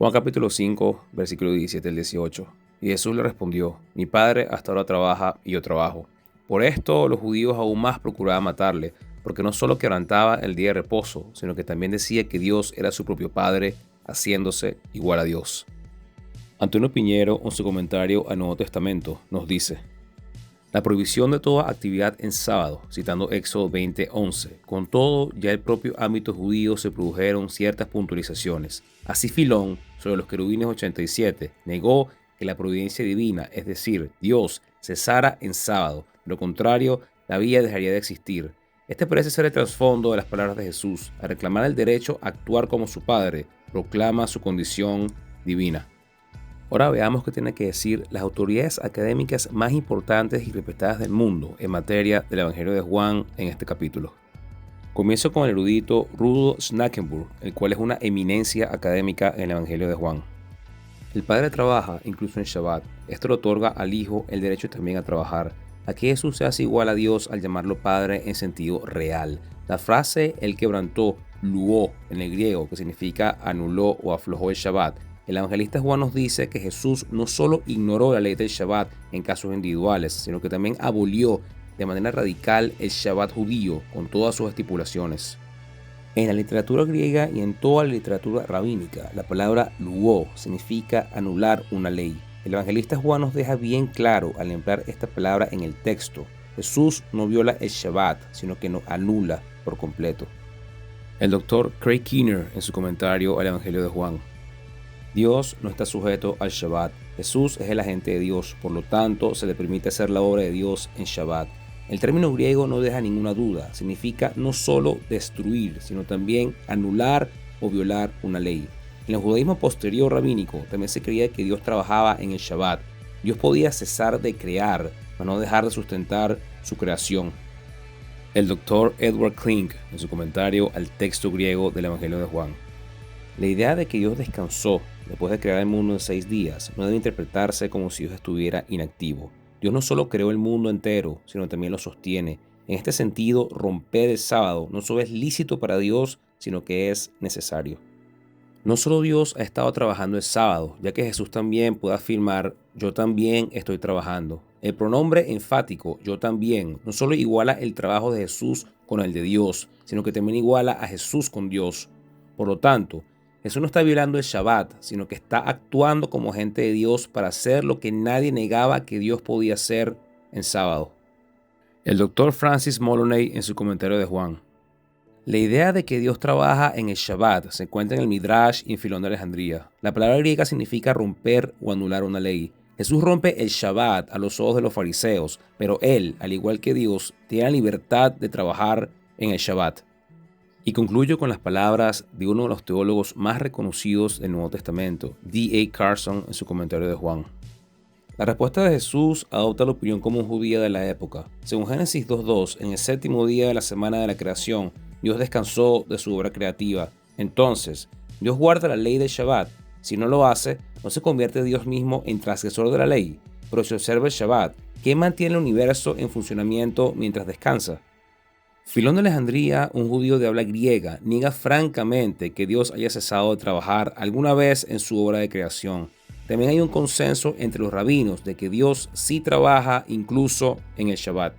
Juan capítulo 5, versículo 17 al 18. Y Jesús le respondió: Mi padre hasta ahora trabaja y yo trabajo. Por esto los judíos aún más procuraban matarle, porque no solo quebrantaba el día de reposo, sino que también decía que Dios era su propio Padre, haciéndose igual a Dios. Antonio Piñero, en su comentario al Nuevo Testamento, nos dice: la prohibición de toda actividad en sábado, citando Éxodo 20:11. Con todo, ya el propio ámbito judío se produjeron ciertas puntualizaciones. Así Filón, sobre los querubines 87, negó que la providencia divina, es decir, Dios, cesara en sábado. De lo contrario, la vida dejaría de existir. Este parece ser el trasfondo de las palabras de Jesús. Al reclamar el derecho a actuar como su Padre, proclama su condición divina. Ahora veamos qué tienen que decir las autoridades académicas más importantes y respetadas del mundo en materia del Evangelio de Juan en este capítulo. Comienzo con el erudito Rudolf Schnackenburg, el cual es una eminencia académica en el Evangelio de Juan. El Padre trabaja incluso en Shabbat. Esto le otorga al Hijo el derecho también a trabajar. Aquí Jesús se hace igual a Dios al llamarlo Padre en sentido real. La frase "Él quebrantó", luó en el griego, que significa anuló o aflojó el Shabbat. El evangelista Juan nos dice que Jesús no solo ignoró la ley del Shabbat en casos individuales, sino que también abolió de manera radical el Shabbat judío con todas sus estipulaciones. En la literatura griega y en toda la literatura rabínica, la palabra luó significa anular una ley. El evangelista Juan nos deja bien claro al emplear esta palabra en el texto. Jesús no viola el Shabbat, sino que lo anula por completo. El doctor Craig Keener, en su comentario al Evangelio de Juan: Dios no está sujeto al Shabbat. Jesús es el agente de Dios, por lo tanto se le permite hacer la obra de Dios en Shabbat. El término griego no deja ninguna duda, significa no solo destruir, sino también anular o violar una ley. En el judaísmo posterior rabínico también se creía que Dios trabajaba en el Shabbat. Dios podía cesar de crear, pero no dejar de sustentar su creación. El doctor Edward Klink, en su comentario al texto griego del Evangelio de Juan: la idea de que Dios descansó después de crear el mundo en 6 días no debe interpretarse como si Dios estuviera inactivo. Dios no solo creó el mundo entero, sino también lo sostiene. En este sentido, romper el sábado no solo es lícito para Dios, sino que es necesario. No solo Dios ha estado trabajando el sábado, ya que Jesús también puede afirmar: yo también estoy trabajando. El pronombre enfático yo también no solo iguala el trabajo de Jesús con el de Dios, sino que también iguala a Jesús con Dios. Por lo tanto, Jesús no está violando el Shabbat, sino que está actuando como agente de Dios para hacer lo que nadie negaba que Dios podía hacer en sábado. El doctor Francis Moloney, en su comentario de Juan: la idea de que Dios trabaja en el Shabbat se encuentra en el Midrash y en Filón de Alejandría. La palabra griega significa romper o anular una ley. Jesús rompe el Shabbat a los ojos de los fariseos, pero él, al igual que Dios, tiene la libertad de trabajar en el Shabbat. Y concluyo con las palabras de uno de los teólogos más reconocidos del Nuevo Testamento, D.A. Carson, en su comentario de Juan. La respuesta de Jesús adopta la opinión común judía de la época. Según Génesis 2:2, en el 7º día de la semana de la creación, Dios descansó de su obra creativa. Entonces, Dios guarda la ley del Shabbat. Si no lo hace, no se convierte Dios mismo en transgresor de la ley. Pero si observa el Shabbat, ¿qué mantiene el universo en funcionamiento mientras descansa? Filón de Alejandría, un judío de habla griega, niega francamente que Dios haya cesado de trabajar alguna vez en su obra de creación. También hay un consenso entre los rabinos de que Dios sí trabaja incluso en el Shabbat.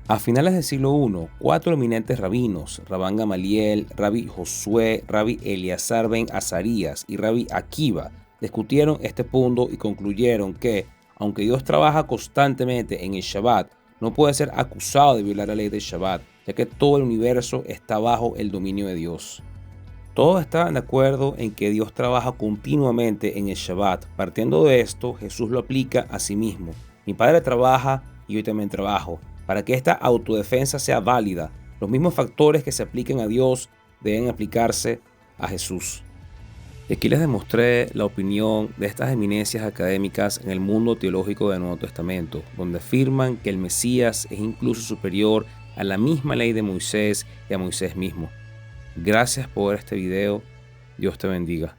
A finales del siglo I, 4 eminentes rabinos, Rabban Gamaliel, Rabbi Josué, Rabbi Eleazar ben Azarías y Rabbi Akiva, discutieron este punto y concluyeron que, aunque Dios trabaja constantemente en el Shabbat, no puede ser acusado de violar la ley del Shabbat, ya que todo el universo está bajo el dominio de Dios. Todos estaban de acuerdo en que Dios trabaja continuamente en el Shabbat. Partiendo de esto, Jesús lo aplica a sí mismo. Mi Padre trabaja y yo también trabajo. Para que esta autodefensa sea válida, los mismos factores que se apliquen a Dios deben aplicarse a Jesús. Y aquí les demostré la opinión de estas eminencias académicas en el mundo teológico del Nuevo Testamento, donde afirman que el Mesías es incluso superior a la misma ley de Moisés y a Moisés mismo. Gracias por ver este video. Dios te bendiga.